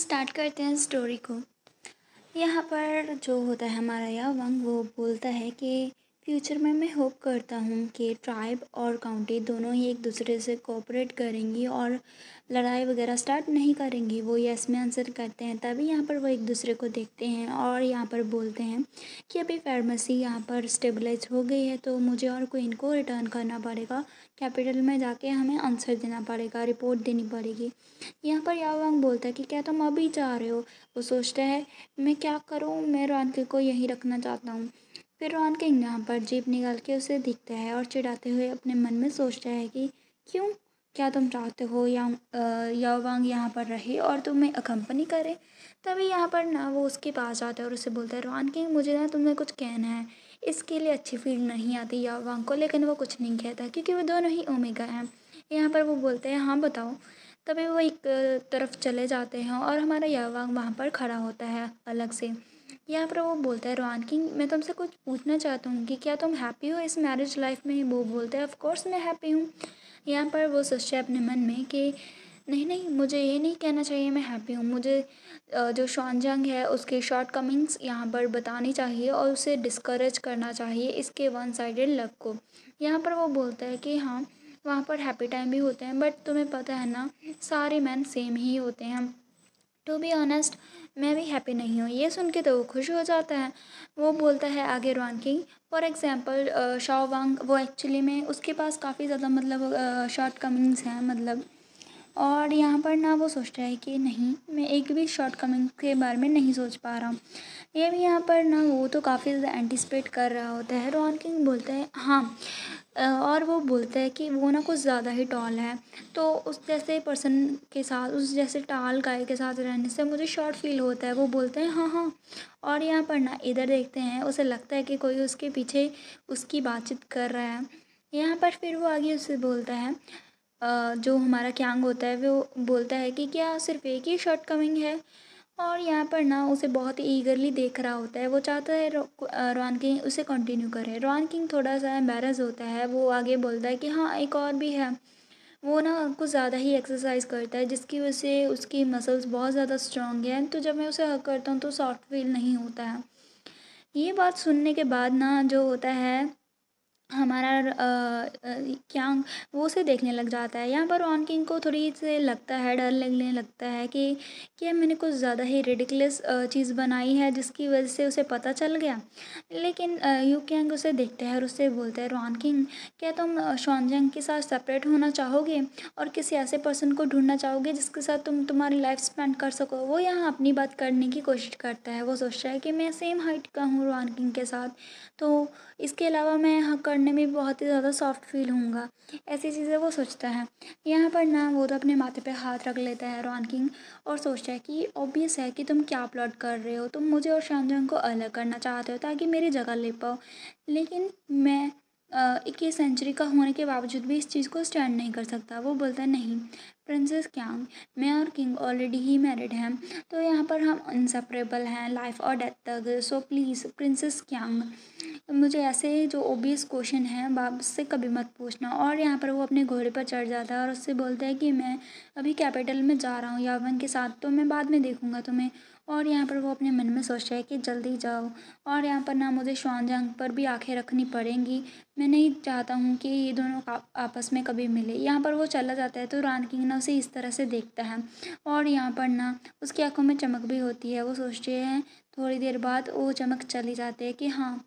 Start करते हैं story को। यहाँ पर जो होता है हमारा यावंग वो बोलता है कि फ्यूचर में मैं होप करता हूँ कि ट्राइब और काउंटी दोनों ही एक दूसरे से कोऑपरेट करेंगी और लड़ाई वगैरह स्टार्ट नहीं करेंगी। वो यस में आंसर करते हैं। तभी यहाँ पर वो एक दूसरे को देखते हैं और यहाँ पर बोलते हैं कि अभी फार्मेसी यहाँ पर स्टेबलाइज हो गई है तो मुझे और क्वीन को रिटर्न करना पड़ेगा। कैपिटल में जाके हमें आंसर देना पड़ेगा, रिपोर्ट देनी पड़ेगी। यहाँ पर यावंग बोलता है कि क्या तुम अभी जा रहे हो। वो सोचता है मैं क्या करूँ, मैं रॉन को यहीं रखना चाहता हूँ। फिर रॉन किंग यहाँ पर जीप निकाल के उसे दिखता है और चिढ़ाते हुए अपने मन में सोचता है कि क्यों, क्या तुम चाहते हो यावंग यहाँ पर रहे और तुम्हें अकम्पनी करे। तभी यहाँ पर ना वो उसके पास जाता है और उसे बोलता है रॉन किंग मुझे ना तुम्हें कुछ कहना है। इसके लिए अच्छी फील नहीं आती यावंग को, लेकिन वो कुछ नहीं कहता क्योंकि वो दोनों ही ओमेगा हैं। यहाँ पर वो बोलते हैं हाँ बताओ। तभी वो एक तरफ चले जाते हैं और हमारा यावंग वहाँ पर खड़ा होता है अलग से। यहाँ पर वो बोलता है रॉन किंग मैं तुमसे कुछ पूछना चाहता हूँ कि क्या तुम हैप्पी हो इस मैरिज लाइफ में। वो बोलता है ऑफ कोर्स मैं हैप्पी हूँ। यहाँ पर वो सोचता है अपने मन में कि नहीं नहीं, मुझे ये नहीं कहना चाहिए मैं हैप्पी हूँ। मुझे जो शॉनजंग है उसके शॉर्ट कमिंग्स यहाँ पर बतानी चाहिए और उसे डिस्करेज करना चाहिए इसके वन साइडेड लव को। यहाँ पर वो बोलता है कि हाँ वहाँ पर हैप्पी टाइम भी होते हैं बट तुम्हें पता है ना सारे मैन सेम ही होते हैं। टू बी ऑनेस्ट मैं भी हैप्पी नहीं हूँ। ये सुन के तो वो खुश हो जाता है। वो बोलता है आगे रॉन किंग फॉर एग्जाम्पल शाओवांग वो एक्चुअली में उसके पास काफ़ी ज़्यादा मतलब शॉर्ट कमिंग्स हैं मतलब। और यहाँ पर ना वो सोचता है कि नहीं मैं एक भी शॉर्ट कमिंग के बारे में नहीं सोच पा रहा हूँ। ये भी यहाँ पर ना वो तो काफ़ी ज़्यादा एंटिसिपेट कर रहा होता है। रॉन किंग बोलता है हाँ और वो बोलता है कि वो ना कुछ ज़्यादा ही टॉल है तो उस जैसे पर्सन के साथ उस जैसे टाल गाय के साथ रहने से मुझे शॉर्ट फील होता है। वो बोलते हैं हाँ हाँ। और यहाँ पर ना इधर देखते हैं उसे लगता है कि कोई उसके पीछे उसकी बातचीत कर रहा है। यहाँ पर फिर वो आगे उससे बोलता है जो हमारा क्यांग होता है वो बोलता है कि क्या सिर्फ एक ही शॉर्ट कमिंग है। और यहाँ पर ना उसे बहुत ही ईगरली देख रहा होता है। वो चाहता है रॉन किंग उसे कंटिन्यू करे। रॉन किंग थोड़ा सा एम्बैरस होता है। वो आगे बोलता है कि हाँ एक और भी है। वो ना कुछ ज़्यादा ही एक्सरसाइज करता है जिसकी वजह से उसकी मसल्स बहुत ज़्यादा स्ट्रॉन्ग हैं तो जब मैं उसे हग करता हूँ तो सॉफ्ट फील नहीं होता है। ये बात सुनने के बाद ना जो होता है हमारा क्यांग वो उसे देखने लग जाता है। यहाँ पर रॉन किंग को थोड़ी से लगता है, डर लगने लगता है कि क्या मैंने कुछ ज़्यादा ही रिडिकुलस चीज़ बनाई है जिसकी वजह से उसे पता चल गया। लेकिन यू क्यांग उसे देखता है और उससे बोलता है रॉन किंग क्या तुम शॉनजंग के साथ सेपरेट होना चाहोगे और किसी ऐसे पर्सन को ढूंढना चाहोगे जिसके साथ तुम तुम्हारी लाइफ स्पेंड कर सको। वो यहाँ अपनी बात करने की कोशिश करता है। वो सोचता है कि मैं सेम हाइट का हूँ रॉन किंग के साथ तो इसके अलावा मैं यहाँ करने में बहुत ही ज़्यादा सॉफ्ट फील होऊंगा। ऐसी चीज़ें वो सोचता है। यहाँ पर ना वो तो अपने माथे पे हाथ रख लेता है रॉन किंग और सोचता है कि ऑब्वियस है कि तुम क्या प्लॉट कर रहे हो। तुम मुझे और शानजंग को अलग करना चाहते हो ताकि मेरी जगह ले पाओ। लेकिन मैं 21 सेंचुरी का होने के बावजूद भी इस चीज़ को स्टैंड नहीं कर सकता। वो बोलता है नहीं प्रिंसेस क्यांग मैं और किंग ऑलरेडी ही मैरिड हैं तो यहाँ पर हम इंसेपरेबल हैं लाइफ और डेथ तक। सो प्लीज़ प्रिंसेस क्यांग मुझे ऐसे जो ओबियस क्वेश्चन है बाप से कभी मत पूछना। और यहाँ पर वो अपने घोड़े पर चढ़ जाता है और उससे बोलता है कि मैं अभी कैपिटल में जा रहा हूँ यावन के साथ तो मैं बाद में देखूँगा तुम्हें। और यहाँ पर वो अपने मन में सोचता है कि जल्दी जाओ। और यहाँ पर ना मुझे शॉनजंग पर भी आंखें रखनी पड़ेंगी। मैं नहीं चाहता हूँ कि ये दोनों आपस में कभी मिले। यहाँ पर वो चला जाता है तो रॉन किंग ना उसे इस तरह से देखता है और यहाँ पर ना उसकी आंखों में चमक भी होती है। वो सोचते हैं थोड़ी देर बाद वो चमक चली जाती है कि हाँ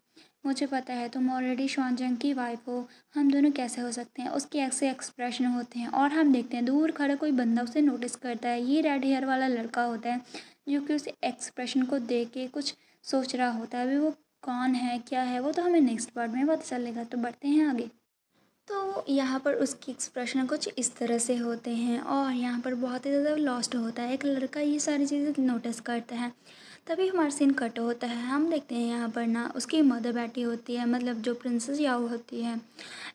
मुझे पता है तुम ऑलरेडी शॉनजंग की वाइफ हो। हम दोनों कैसे हो सकते हैं। उसके ऐसे एक्सप्रेशन होते हैं और हम देखते हैं दूर खड़ा कोई बंदा उसे नोटिस करता है। ये रेड हेयर वाला लड़का होता है जो कि उस एक्सप्रेशन को देख के कुछ सोच रहा होता है। अभी वो कौन है क्या है वो तो हमें नेक्स्ट पार्ट में पता चलेगा। तो बढ़ते हैं आगे। तो यहाँ पर उसकी एक्सप्रेशन कुछ इस तरह से होते हैं और यहाँ पर बहुत ही ज़्यादा लॉस्ट होता है। एक लड़का ये सारी चीज़ें नोटिस करता है। तभी हमारा सीन कट होता है। हम देखते हैं यहाँ पर ना उसकी मदर बैठी होती है मतलब जो प्रिंसेस याओ होती है।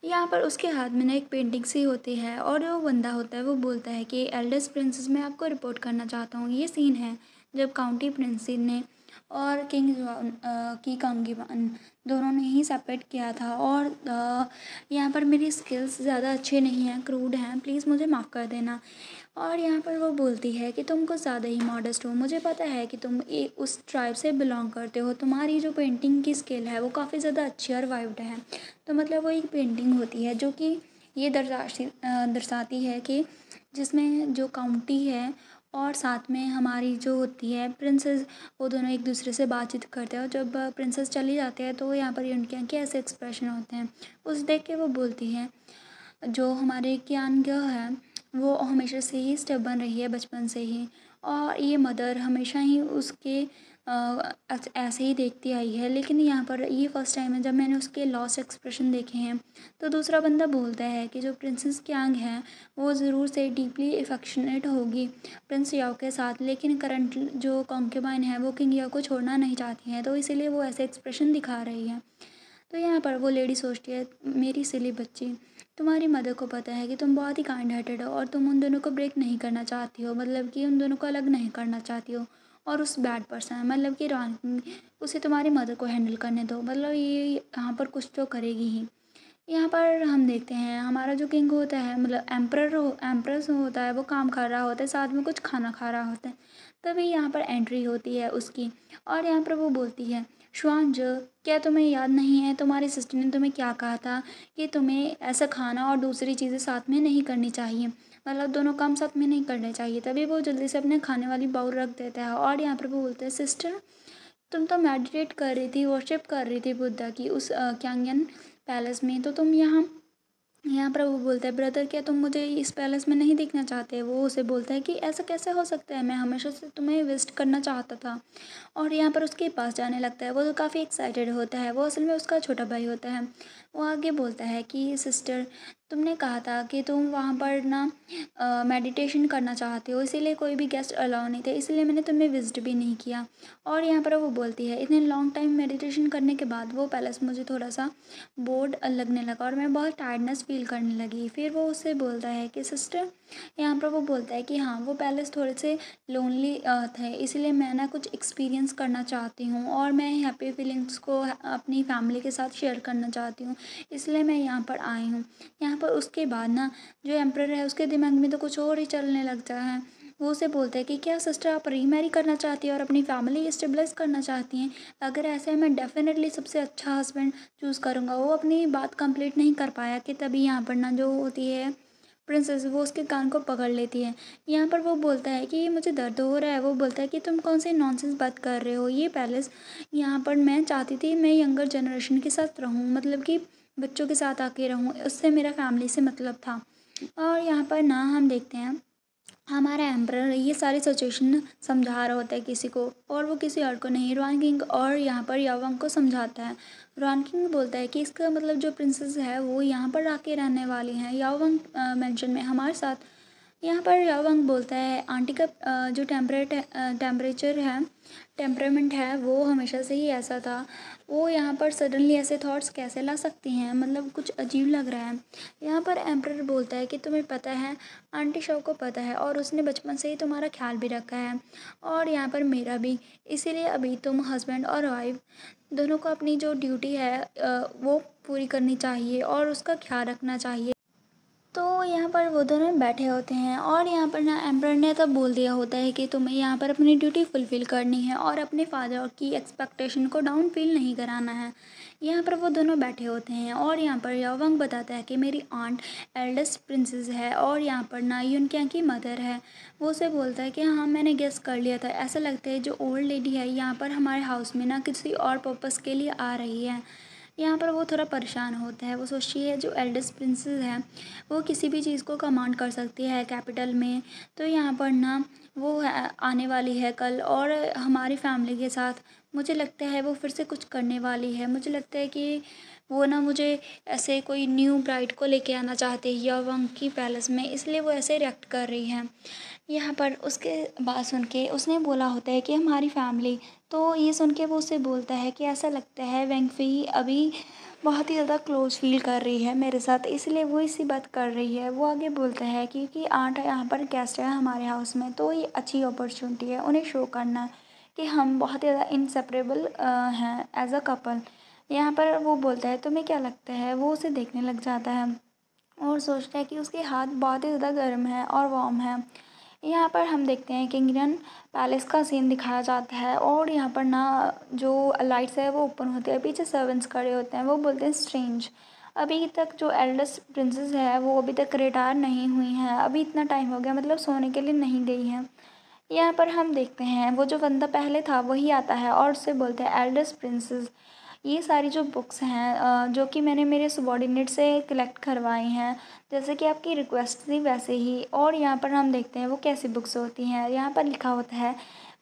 यहाँ पर उसके हाथ में ना एक पेंटिंग सी होती है और वो बंदा होता है वो बोलता है कि एल्डेस्ट प्रिंसेस मैं आपको रिपोर्ट करना चाहता हूँ। ये सीन है जब काउंटी प्रिंसेस ने और किंग की कांगीवान दोनों ने ही सेपरेट किया था। और यहाँ पर मेरी स्किल्स ज़्यादा अच्छे नहीं हैं, क्रूड हैं, प्लीज़ मुझे माफ़ कर देना। और यहाँ पर वो बोलती है कि तुम कुछ ज़्यादा ही मॉडेस्ट हो, मुझे पता है कि तुम उस ट्राइब से बिलोंग करते हो, तुम्हारी जो पेंटिंग की स्किल है वो काफ़ी ज़्यादा अच्छी और वाइब्ड है। तो मतलब वो एक पेंटिंग होती है जो कि ये दर्शाती है कि जिसमें जो काउंटी है और साथ में हमारी जो होती है प्रिंसेस, वो दोनों एक दूसरे से बातचीत करते हैं और जब प्रिंसेस चली जाती है तो यहाँ पर उनके यहाँ के ऐसे एक्सप्रेशन होते हैं। उस देख के वो बोलती है, जो हमारे कियानगा है वो हमेशा से ही स्टेबन रही है बचपन से ही, और ये मदर हमेशा ही उसके ऐसे ही देखती आई है। लेकिन यहाँ पर ये फर्स्ट टाइम है जब मैंने उसके लॉस्ट एक्सप्रेशन देखे हैं। तो दूसरा बंदा बोलता है कि जो प्रिंसेस कियांग है वो ज़रूर से डीपली अफेक्शनेट होगी प्रिंस याओ के साथ, लेकिन करंट जो कॉन्क्यूबाइन है वो किंग याओ को छोड़ना नहीं चाहती है, तो इसीलिए वो ऐसे एक्सप्रेशन दिखा रही है। तो यहाँ पर वो लेडी सोचती है, मेरी सिली बच्ची, तुम्हारी मदर को पता है कि तुम बहुत ही काइंड हार्टेड हो और तुम उन दोनों को ब्रेक नहीं करना चाहती हो, मतलब कि उन दोनों को अलग नहीं करना चाहती हो। और उस बैड पर्सन मतलब कि रॉन, उसे तुम्हारी मदर को हैंडल करने दो, मतलब ये यहाँ पर कुछ तो करेगी ही। यहाँ पर हम देखते हैं हमारा जो किंग होता है, मतलब एम्प्रेस होता है, वो काम कर रहा होता है, साथ में कुछ खाना खा रहा होता है। तभी यहाँ पर एंट्री होती है उसकी, और यहाँ पर वो बोलती है, शुआंज, क्या तुम्हें याद नहीं है तुम्हारी सिस्टर ने तुम्हें क्या कहा था कि तुम्हें ऐसा खाना और दूसरी चीज़ें साथ में नहीं करनी चाहिए, मतलब दोनों काम साथ में नहीं करने चाहिए। तभी वो जल्दी से अपने खाने वाली बाउल रख देता है और यहाँ पर वो बोलते हैं, सिस्टर तुम तो मेडिटेट कर रही थी, वर्शिप कर रही थी बुद्धा की उस क्यांगन पैलेस में, तो तुम यहाँ पर वो बोलता है, ब्रदर क्या तुम मुझे इस पैलेस में नहीं देखना चाहते। वो उसे बोलता है कि ऐसा कैसे हो सकता है, मैं हमेशा से तुम्हें विजिट करना चाहता था। और यहाँ पर उसके पास जाने लगता है, वो तो काफ़ी एक्साइटेड होता है, वो असल में उसका छोटा भाई होता है। वो आगे बोलता है कि सिस्टर तुमने कहा था कि तुम वहाँ पर ना मेडिटेशन करना चाहते हो, इसीलिए कोई भी गेस्ट अलाउ नहीं थे, इसलिए मैंने तुम्हें विजिट भी नहीं किया। और यहाँ पर वो बोलती है, इतने लॉन्ग टाइम मेडिटेशन करने के बाद वो पैलेस मुझे थोड़ा सा बोर्ड लगने लगा और मैं बहुत टायर्डनेस फील करने लगी। फिर वो उससे बोलता है कि सिस्टर, यहाँ पर वो बोलता है कि हाँ वो पैलेस थोड़े से लोनली थे, इसलिए मैं ना कुछ एक्सपीरियंस करना चाहती हूँ और मैं हैप्पी फीलिंग्स को अपनी फैमिली के साथ शेयर करना चाहती हूँ, इसलिए मैं यहाँ पर आई हूँ। यहाँ पर उसके बाद ना जो एम्प्रर है उसके दिमाग में तो कुछ और ही चलने लगता है। वो उसे बोलता है कि क्या सिस्टर आप रीमैरी करना चाहती हैं और अपनी फैमिली स्टेबलाइज करना चाहती हैं? अगर ऐसा है मैं डेफिनेटली सबसे अच्छा हस्बैंड चूज़ करूँगा। वो अपनी बात कंप्लीट नहीं कर पाया कि तभी यहाँ पर ना जो होती है प्रिंसेस, वो उसके कान को पकड़ लेती है। यहाँ पर वो बोलता है कि ये मुझे दर्द हो रहा है। वो बोलता है कि तुम कौन सी नॉनसेंस बात कर रहे हो, ये पैलेस यहाँ पर मैं चाहती थी मैं यंगर जनरेशन के साथ रहूँ, मतलब कि बच्चों के साथ आके रहूँ, उससे मेरा फैमिली से मतलब था। और यहाँ पर ना हम देखते हैं हमारा एम्परर ये सारी सिचुएशन समझा रहा होता है किसी को, और वो किसी और को नहीं, रॉन किंग और यहाँ पर याओवांग को समझाता है। रॉन किंग बोलता है कि इसका मतलब जो प्रिंसेस है वो यहाँ पर आके रहने वाली हैं याओवांग मेंशन में हमारे साथ। यहाँ पर याओवांग बोलता है, आंटी का जो टेम्परेचर है, टेम्परामेंट है, वो हमेशा से ही ऐसा था, वो यहाँ पर सडनली ऐसे थॉट्स कैसे ला सकती हैं, मतलब कुछ अजीब लग रहा है। यहाँ पर एम्परर बोलता है कि तुम्हें पता है, आंटी शो को पता है और उसने बचपन से ही तुम्हारा ख्याल भी रखा है और यहाँ पर मेरा भी, इसीलिए अभी तुम हस्बैंड और वाइफ दोनों को अपनी जो ड्यूटी है वो पूरी करनी चाहिए और उसका ख्याल रखना चाहिए। तो यहाँ पर वो दोनों बैठे होते हैं और यहाँ पर ना एम्परर ने तब बोल दिया होता है कि तुम्हें यहाँ पर अपनी ड्यूटी फुलफ़िल करनी है और अपने फादर की एक्सपेक्टेशन को डाउन फील नहीं कराना है। यहाँ पर वो दोनों बैठे होते हैं और यहाँ पर याओवांग बताता है कि मेरी आंट एल्डेस्ट प्रिंसेस है और यहाँ पर ना यूनक्या की मदर है। वो उसे बोलता है कि हाँ मैंने गेस कर लिया था, ऐसा लगता है जो ओल्ड लेडी है यहाँ पर हमारे हाउस में ना किसी और पर्पज़ के लिए आ रही है। यहाँ पर वो थोड़ा परेशान होता है, वो सोचती है जो एल्डेस्ट प्रिंसेस है वो किसी भी चीज़ को कमांड कर सकती है कैपिटल में, तो यहाँ पर ना वो आने वाली है कल और हमारी फैमिली के साथ, मुझे लगता है वो फिर से कुछ करने वाली है। मुझे लगता है कि वो ना मुझे ऐसे कोई न्यू ब्राइड को लेके आना चाहते हैं याओवांग की पैलेस में, इसलिए वो ऐसे रिएक्ट कर रही है। यहाँ पर उसके बात सुन के उसने बोला होता है कि हमारी फैमिली, तो ये सुन के वो उससे बोलता है कि ऐसा लगता है वेंगफी अभी बहुत ही ज़्यादा क्लोज फील कर रही है मेरे साथ, इसलिए वो इसी बात कर रही है। वो आगे बोलता है क्योंकि आंट यहाँ पर गेस्ट है हमारे हाउस में, तो ये अच्छी अपॉर्चुनिटी है उन्हें शो करना कि हम बहुत ज़्यादा इंसेपरेबल हैं एज अ कपल। यहाँ पर वो बोलता है तुम्हें क्या लगता है, वो उसे देखने लग जाता है और सोचता है कि उसके हाथ बहुत ही ज़्यादा गर्म है और वार्म है। यहाँ पर हम देखते हैं किंगडम पैलेस का सीन दिखाया जाता है और यहाँ पर ना जो लाइट्स है वो ओपन होती है, पीछे सर्वेंट्स खड़े होते हैं, वो बोलते हैं स्ट्रेंज। अभी तक जो एल्डेस्ट प्रिंसेस है वो अभी तक रिटायर नहीं हुई हैं, अभी इतना टाइम हो गया, मतलब सोने के लिए नहीं गई हैं। यहाँ पर हम देखते हैं वो जो बंदा पहले था वही आता है और उससे बोलते हैं एल्डेस्ट प्रिंसेस। ये सारी जो बुक्स हैं जो कि मैंने मेरे सबॉर्डिनेट से कलेक्ट करवाई हैं, जैसे कि आपकी रिक्वेस्ट थी वैसे ही। और यहाँ पर हम देखते हैं वो कैसी बुक्स होती हैं। यहाँ पर लिखा होता है,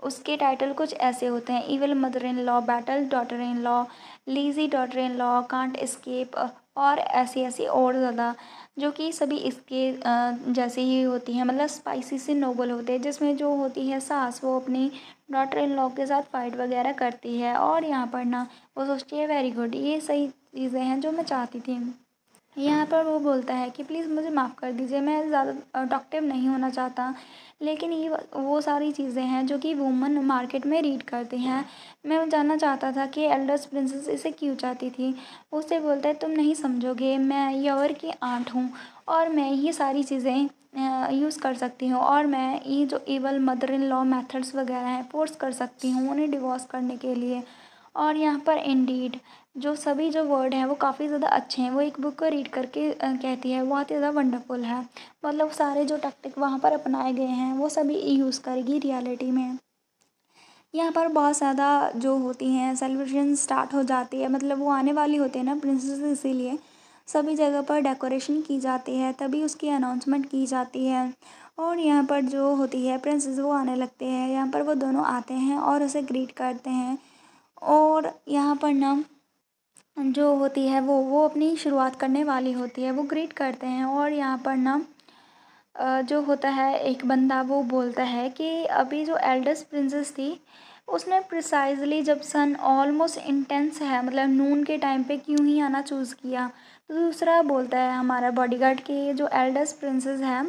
उसके टाइटल कुछ ऐसे होते हैं, evil mother in law, battle daughter in law, lazy daughter in law, can't escape, और ऐसी ऐसी और ज़्यादा, जो कि सभी इसके जैसे ही होती हैं, मतलब स्पाइसी से नोबल होते हैं, जिसमें जो होती है सास वो अपनी डॉटर इन लॉ के साथ फाइट वगैरह करती है। और यहाँ पर ना वो सोचती है वेरी गुड, ये सही चीज़ें हैं जो मैं चाहती थी। यहाँ पर वो बोलता है कि प्लीज़ मुझे माफ़ कर दीजिए, मैं ज़्यादा डॉक्टिव नहीं होना चाहता, लेकिन ये वो सारी चीज़ें हैं जो कि वुमन मार्केट में रीड करती हैं। मैं जानना चाहता था कि एल्डेस्ट प्रिंसेस इसे क्यों चाहती थी। उससे बोलता है तुम नहीं समझोगे, मैं यवर की आंट हूँ और मैं ये सारी चीज़ें यूज़ कर सकती हूँ, और मैं ये जो evil mother in law methods वगैरह हैं फोर्स कर सकती हूँ उन्हें डिवोर्स करने के लिए। और यहाँ पर इंडीड जो सभी जो वर्ड हैं वो काफ़ी ज़्यादा अच्छे हैं। वो एक बुक को रीड करके कहती है बहुत ही ज़्यादा वंडरफुल है, मतलब सारे जो टैक्टिक वहाँ पर अपनाए गए हैं वो सभी यूज़ करेगी रियलिटी में। यहाँ पर बहुत ज़्यादा जो होती हैं सेलिब्रेशन स्टार्ट हो जाती है, मतलब वो आने वाली होती है ना प्रिंसेस, इसीलिए सभी जगह पर डेकोरेशन की जाती है, तभी उसकी अनाउंसमेंट की जाती है। और यहाँ पर जो होती है प्रिंसेस वो आने लगते हैं, यहाँ पर वो दोनों आते हैं और उसे ग्रीट करते हैं। और यहाँ पर ना जो होती है वो अपनी शुरुआत करने वाली होती है, वो ग्रीट करते हैं। और यहाँ पर ना जो होता है एक बंदा वो बोलता है कि अभी जो एल्डेस्ट प्रिंसेस थी उसने प्रिसाइजली जब सन ऑलमोस्ट इंटेंस है, मतलब नून के टाइम पे क्यों ही आना चूज़ किया। तो दूसरा बोलता है हमारा बॉडीगार्ड कि जो एल्डेस्ट प्रिंसेस है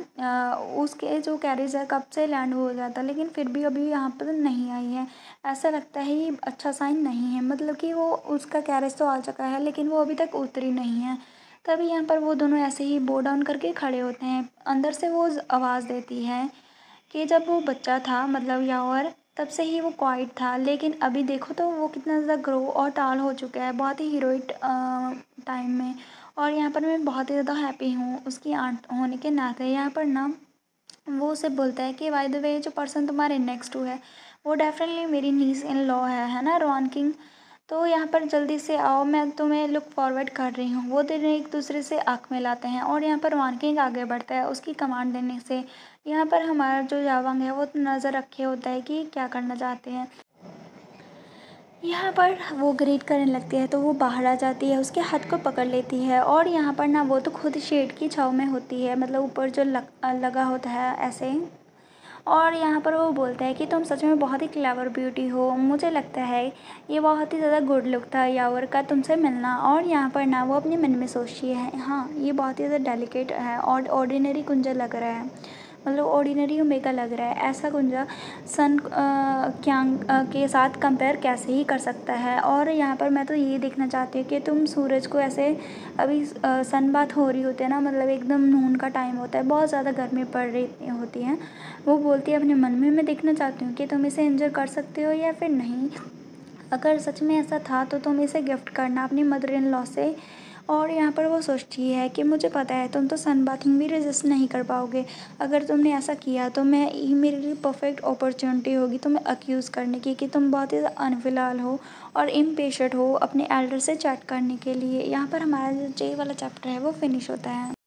उसके जो कैरेज है कब से लैंड हो जाता, लेकिन फिर भी अभी यहाँ पर नहीं आई है। ऐसा लगता है ये अच्छा साइन नहीं है, मतलब कि वो उसका कैरेज तो आ चुका है लेकिन वो अभी तक उतरी नहीं है। तभी यहाँ पर वो दोनों ऐसे ही बो डाउन करके खड़े होते हैं। अंदर से वो आवाज़ देती है कि जब वो बच्चा था, मतलब यावर, तब से ही वो क्वाइट था, लेकिन अभी देखो तो वो कितना ज़्यादा ग्रो और टाल हो चुका है, बहुत ही हीरोइक टाइम में। और यहाँ पर मैं बहुत ही ज़्यादा हैप्पी हूँ उसकी आंट होने के नाते। यहाँ पर ना वो उसे बोलता है कि बाय द वे जो पर्सन तुम्हारे नेक्स्ट टू है वो डेफिनेटली मेरी नीस इन लॉ है ना रॉन किंग। तो यहाँ पर जल्दी से आओ, मैं तुम्हें लुक फॉरवर्ड कर रही हूँ। वो दोनों एक दूसरे से आँख मिलाते हैं और यहाँ पर रॉन किंग आगे बढ़ता है उसकी कमांड देने से। यहाँ पर हमारा जो यावांग है वो नज़र रखे होता है कि क्या करना चाहते हैं। यहाँ पर वो ग्रीट करने लगती है तो वो बाहर आ जाती है, उसके हाथ को पकड़ लेती है। और यहाँ पर ना वो तो खुद शेड की छाँव में होती है, मतलब ऊपर जो लगा होता है ऐसे। और यहाँ पर वो बोलता है कि तुम सच में बहुत ही क्लेवर ब्यूटी हो, मुझे लगता है ये बहुत ही ज़्यादा गुड लुक था यावर का तुमसे मिलना। और यहाँ पर ना वो अपने मन में सोचती है हाँ ये बहुत ही ज़्यादा डेलिकेट है और ऑर्डिनरी कुंजा लग रहा है, मतलब ऑर्डिनरी ओमेगा लग रहा है। ऐसा कुंजा सन क्यांग के साथ कंपेयर कैसे ही कर सकता है। और यहाँ पर मैं तो ये देखना चाहती हूँ कि तुम सूरज को ऐसे अभी सन बात हो रही होती है ना, मतलब एकदम नून का टाइम होता है, बहुत ज़्यादा गर्मी पड़ रही होती है। वो बोलती है अपने मन में मैं देखना चाहती हूँ कि तुम इसे एंजॉय कर सकते हो या फिर नहीं। अगर सच में ऐसा था तो तुम इसे गिफ्ट करना अपनी मदर इन लॉ से। और यहाँ पर वो सोचती है कि मुझे पता है तुम तो सन बाथिंग भी रेजिस्ट नहीं कर पाओगे, अगर तुमने ऐसा किया तो मैं ये मेरे लिए परफेक्ट अपॉर्चुनिटी होगी तुम्हें अक्यूज़ करने की कि तुम बहुत ही अनफिलहाल हो और इम्पेशेंट हो अपने एल्डर से चैट करने के लिए। यहाँ पर हमारा जो जे वाला चैप्टर है वो फिनिश होता है।